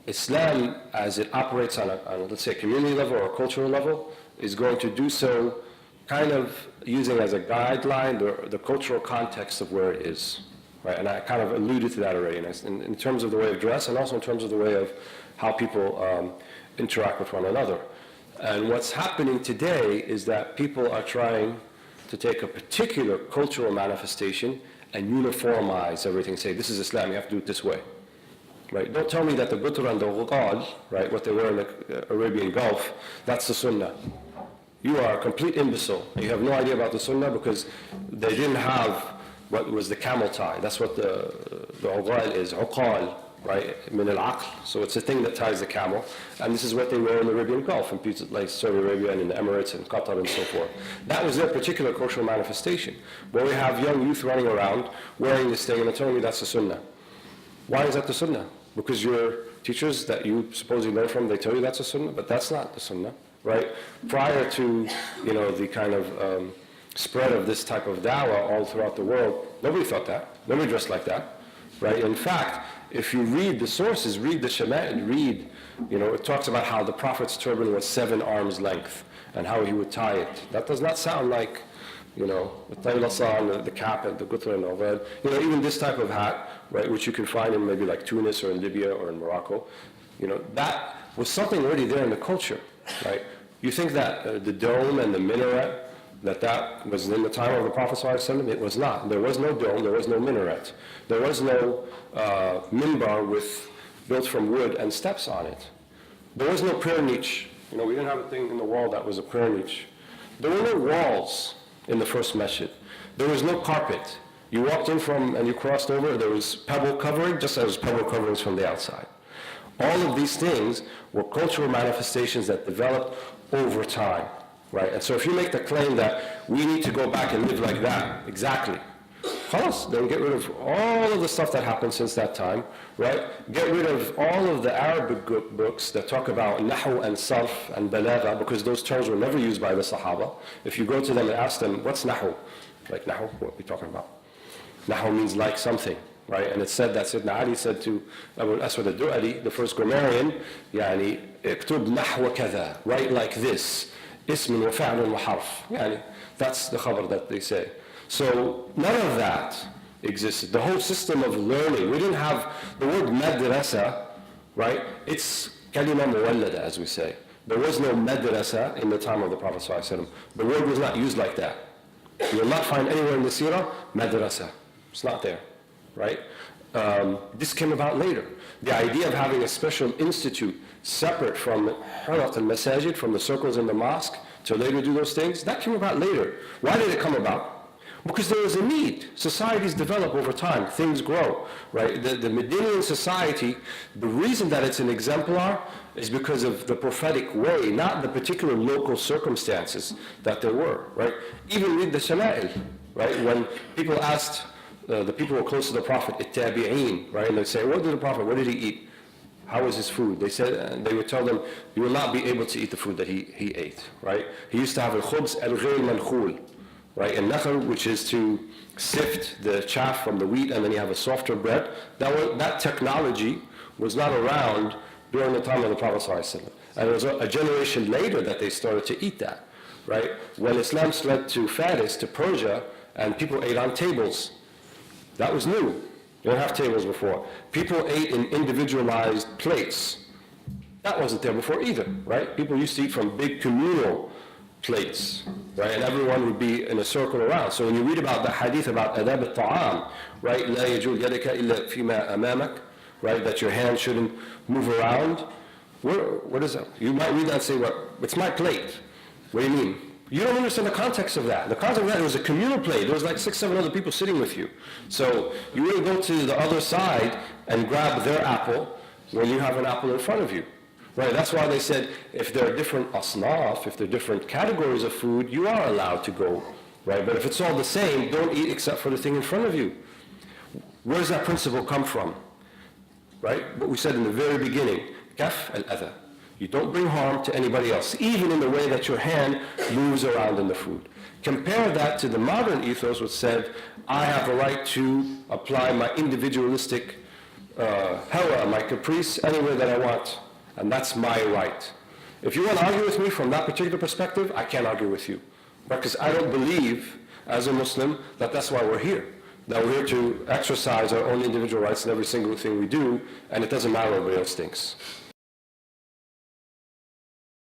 Islam, as it operates on let's say, a community level or a cultural level, is going to do so kind of using as a guideline the cultural context of where it is. Right? And I kind of alluded to that already, in terms of the way of dress and also in terms of the way of how people interact with one another. And what's happening today is that people are trying to take a particular cultural manifestation and uniformize everything, say, this is Islam, you have to do it this way. Right? Don't tell me that the Qutr and the Ghutal, right, what they wear in the Arabian Gulf, that's the Sunnah. You are a complete imbecile. You have no idea about the Sunnah because they didn't have what was the camel tie. That's what the Uqal is, Uqal, right, min al-aql. So it's a thing that ties the camel. And this is what they wear in the Arabian Gulf, in places like Saudi Arabia and in the Emirates and Qatar and so forth. That was their particular cultural manifestation. Where we have young youth running around wearing this thing and they're telling me that's the Sunnah. Why is that the Sunnah? Because your teachers that you supposedly learn from, they tell you that's the Sunnah, but that's not the Sunnah, right? Prior to, the kind of spread of this type of da'wah all throughout the world, nobody thought that. Nobody dressed like that, right? In fact, if you read the sources, read the Shama'il, it talks about how the Prophet's turban was 7 arms length and how he would tie it. That does not sound like, the taylasa, the cap and the qutr and all that. Even this type of hat, right, which you can find in maybe like Tunis or in Libya or in Morocco, that was something already there in the culture, right? You think that the dome and the minaret, that was in the time of the Prophet ﷺ? It was not. There was no dome, there was no minaret. There was no minbar built from wood and steps on it. There was no prayer niche. We didn't have a thing in the wall that was a prayer niche. There were no walls in the first masjid. There was no carpet. You walked in and you crossed over, there was pebble covering, just as pebble coverings from the outside. All of these things were cultural manifestations that developed over time, right? And so if you make the claim that we need to go back and live like that, exactly. Khalas, then get rid of all of the stuff that happened since that time, right? Get rid of all of the Arabic books that talk about nahu and sarf and balagha, because those terms were never used by the Sahaba. If you go to them and ask them, what's nahu? Like nahu, what are we talking about? Nahu means like something, right? And it's said that Sayyidina Ali said to Abu al-Aswad al-Du'ali, the first grammarian, اكتب نحو كذا, write like this, اسم وفعل وحرف. That's the khabar that they say. So none of that existed. The whole system of learning, we didn't have the word madrasa, right? It's kalima muwallada, as we say. There was no madrasa in the time of the Prophet ﷺ. The word was not used like that. You will not find anywhere in the seerah madrasa. It's not there, right? This came about later. The idea of having a special institute separate from halaq al-masajid, from the circles in the mosque, to later do those things, that came about later. Why did it come about? Because there was a need. Societies develop over time. Things grow, right? The Medinian society, the reason that it's an exemplar is because of the prophetic way, not the particular local circumstances that there were, right? Even with the Shama'il, right? When people asked the people who were close to the Prophet, It-Tabi'een, right? And they'd say, what did the Prophet, what did he eat? How was his food? They said, and they would tell them, you will not be able to eat the food that he ate, right? He used to have al-khubz al-ghayr mankhul, right? And nakhl, which is to sift the chaff from the wheat, and then you have a softer bread. That technology was not around during the time of the Prophet ﷺ. And it was a generation later that they started to eat that, right? When Islam spread to Faris, to Persia, and people ate on tables. That was new. You didn't have tables before. People ate in individualized plates. That wasn't there before either, right? People used to eat from big communal plates, right? And everyone would be in a circle around. So when you read about the hadith about adab al-ta'am, right? لا يجول يدك إلا فيما أمامك, right? That your hand shouldn't move around. What is that? You might read that and say, well, it's my plate. What do you mean? You don't understand the context of that. The context of that, it was a communal plate. There was like 6, 7 other people sitting with you. So you wouldn't go to the other side and grab their apple when you have an apple in front of you. Right, that's why they said if there are different asnaf, if there are different categories of food, you are allowed to go, right? But if it's all the same, don't eat except for the thing in front of you. Where does that principle come from? Right? What we said in the very beginning, kaf al-adha. You don't bring harm to anybody else, even in the way that your hand moves around in the food. Compare that to the modern ethos which said, I have a right to apply my individualistic hawa my caprice anywhere that I want, and that's my right. If you want to argue with me from that particular perspective, I can't argue with you, because I don't believe, as a Muslim, that that's why we're here, that we're here to exercise our own individual rights in every single thing we do, and it doesn't matter what everybody else thinks.